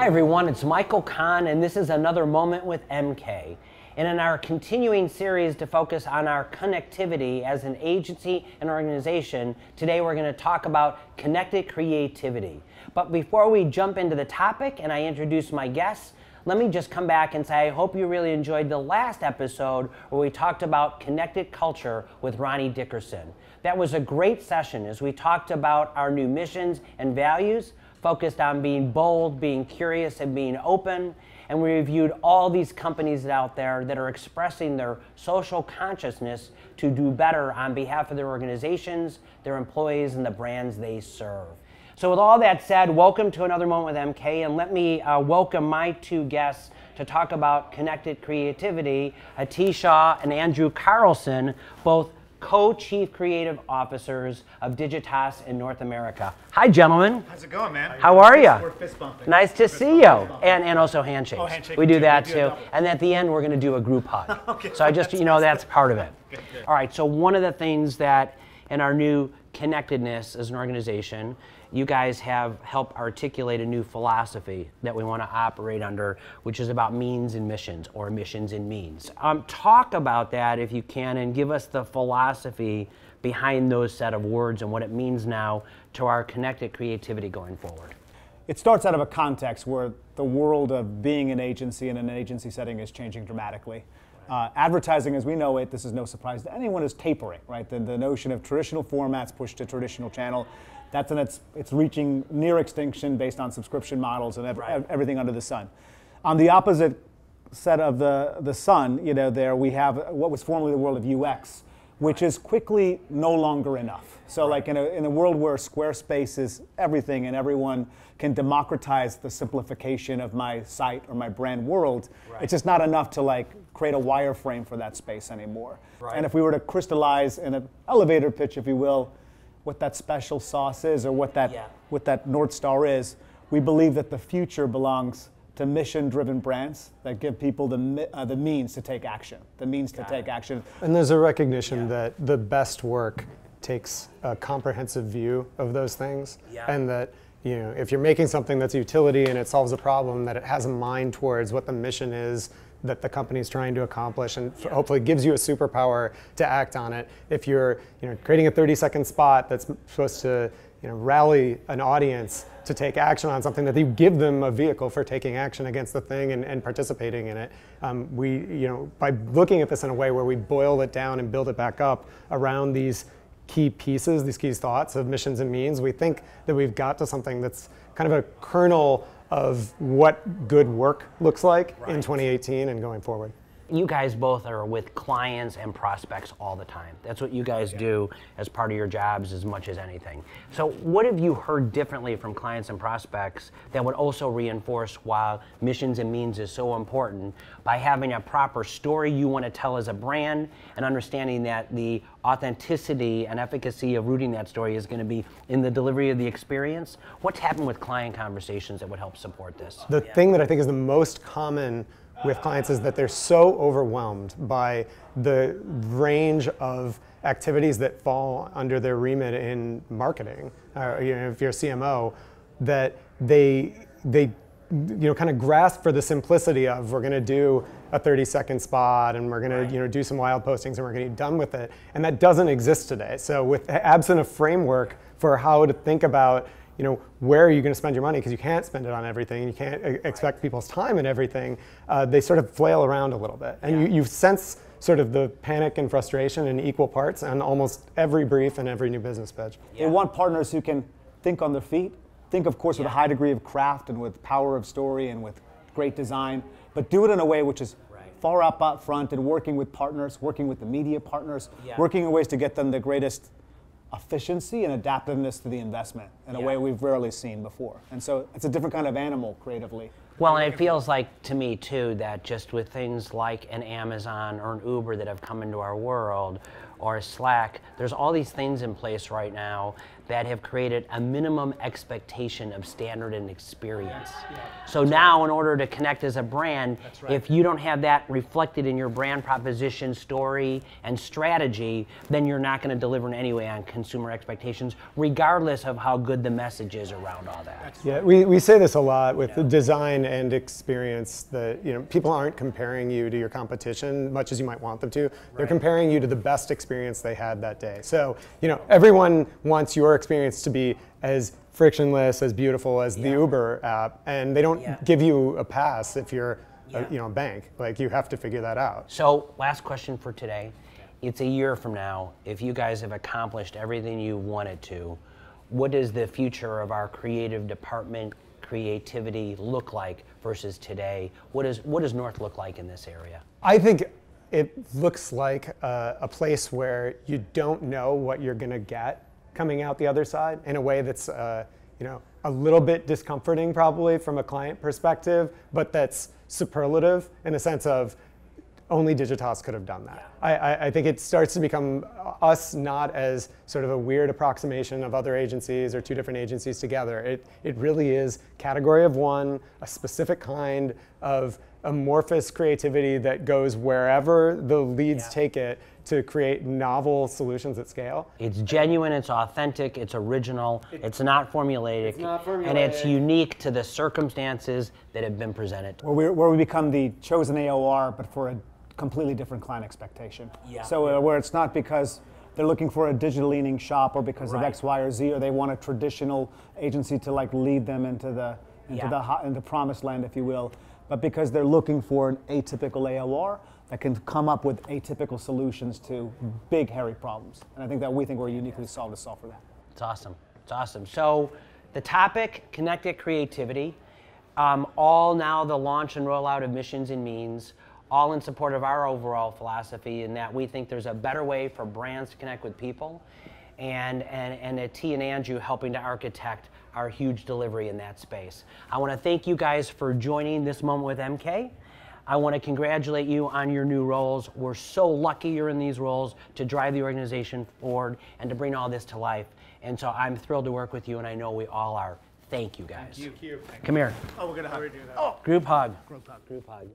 everyone, it's Michael Kahn, and this is another Moment with MK. And in our continuing series to focus on our connectivity as an agency and organization, today we're going to talk about connected creativity. But before we jump into the topic and I introduce my guests, let me just come back and say I hope you really enjoyed the last episode where we talked about connected culture with Ronnie Dickerson. That was a great session as we talked about our new missions and values, focused on being bold, being curious, and being open. And we reviewed all these companies out there that are expressing their social consciousness to do better on behalf of their organizations, their employees, and the brands they serve. So with all that said, welcome to another Moment with MK, and let me welcome my two guests to talk about connected creativity, Atit Shah and Andrew Carlson, both co-chief creative officers of Digitas in North America. Hi, gentlemen. How's it going, man? How are you? We're fist bumping. Nice to see you. And also handshakes. Oh, handshake. We do that We do too. double. And at the end, we're going to do a group hug. Okay, so I just, that's part of it. Good. All right, so one of the things that in our new connectedness as an organization, you guys have helped articulate a new philosophy that we want to operate under, which is about means and missions, or missions and means. Talk about that if you can, and give us the philosophy behind those set of words and what it means now to our connected creativity going forward. It starts out of a context where the world of being an agency in an agency setting is changing dramatically. Advertising as we know it, this is no surprise to anyone, is tapering, right? The notion of traditional formats pushed to traditional channel, it's reaching near extinction based on subscription models and everything under the sun. On the opposite set of the sun, there we have what was formerly the world of UX, which is quickly no longer enough. So like in a world where Squarespace is everything and everyone can democratize the simplification of my site or my brand world, it's just not enough to create a wireframe for that space anymore. And if we were to crystallize in an elevator pitch, if you will, what that special sauce is or what that North Star is, we believe that the future belongs to mission-driven brands that give people the means to take action, And there's a recognition that the best work takes a comprehensive view of those things, and that if you're making something that's utility and it solves a problem, that it has a mind towards what the mission is that the company's trying to accomplish, and hopefully gives you a superpower to act on it. If you're creating a 30-second spot that's supposed to rally an audience to take action on something, that you give them a vehicle for taking action against the thing and participating in it. By looking at this in a way where we boil it down and build it back up around these key pieces, these key thoughts of missions and means, we think that we've got to something that's kind of a kernel of what good work looks like in 2018 and going forward. You guys both are with clients and prospects all the time. That's what you guys do as part of your jobs as much as anything. So what have you heard differently from clients and prospects that would also reinforce why missions and means is so important by having a proper story you want to tell as a brand and understanding that the authenticity and efficacy of rooting that story is going to be in the delivery of the experience? What's happened with client conversations that would help support this? The thing that I think is the most common with clients is that they're so overwhelmed by the range of activities that fall under their remit in marketing, if you're a CMO, that they kind of grasp for the simplicity of, we're going to do a 30-second spot and we're going to do some wild postings and we're going to be done with it, and that doesn't exist today. So with absent a framework for how to think about where are you going to spend your money, because you can't spend it on everything, you can't expect people's time and everything, they sort of flail around a little bit. And you sense sort of the panic and frustration in equal parts on almost every brief and every new business pitch. We want partners who can think on their feet, think of course with a high degree of craft and with power of story and with great design, but do it in a way which is far up front and working with partners, working with the media partners, working in ways to get them the greatest efficiency and adaptiveness to the investment in a way we've rarely seen before. And so it's a different kind of animal creatively. Well, and it feels like to me too that just with things like an Amazon or an Uber that have come into our world, or Slack. There's all these things in place right now that have created a minimum expectation of standard and experience. So now, in order to connect as a brand, if you don't have that reflected in your brand proposition, story, and strategy, then you're not going to deliver in any way on consumer expectations, regardless of how good the message is around all that. Yeah, we say this a lot with the design and experience, that people aren't comparing you to your competition much as you might want them to. They're comparing you to the best experience they had that day. So everyone wants your experience to be as frictionless, as beautiful as the Uber app, and they don't give you a pass if you're a bank. Like, you have to figure that out. So last question for today. It's a year from now. If you guys have accomplished everything you wanted to, what does the future of our creative department, creativity look like versus today? What does North look like in this area? I think it looks like a place where you don't know what you're going to get coming out the other side, in a way that's a little bit discomforting probably from a client perspective, but that's superlative in a sense of only Digitas could have done that. I think it starts to become us not as sort of a weird approximation of other agencies or two different agencies together. It really is category of one, a specific kind of amorphous creativity that goes wherever the leads take it to create novel solutions at scale. It's genuine, it's authentic, it's original, it's not formulaic, and it's unique to the circumstances that have been presented. Where we become the chosen AOR, but for a completely different client expectation. So where it's not because they're looking for a digital leaning shop or because of X, Y, or Z, or they want a traditional agency to like lead them into the promised land, if you will, but because they're looking for an atypical AOR that can come up with atypical solutions to big, hairy problems. And I think that we're uniquely solved to solve for that. It's awesome. It's awesome. So the topic, connected creativity, all now the launch and rollout of missions and means, all in support of our overall philosophy, in that we think there's a better way for brands to connect with people, and Atit and Andrew helping to architect our huge delivery in that space. I want to thank you guys for joining this moment with MK. I want to congratulate you on your new roles. We're so lucky you're in these roles to drive the organization forward and to bring all this to life. And so I'm thrilled to work with you, and I know we all are. Thank you, guys. Thank you. Come here. Oh, we're going to hug. Oh, group hug. Group hug.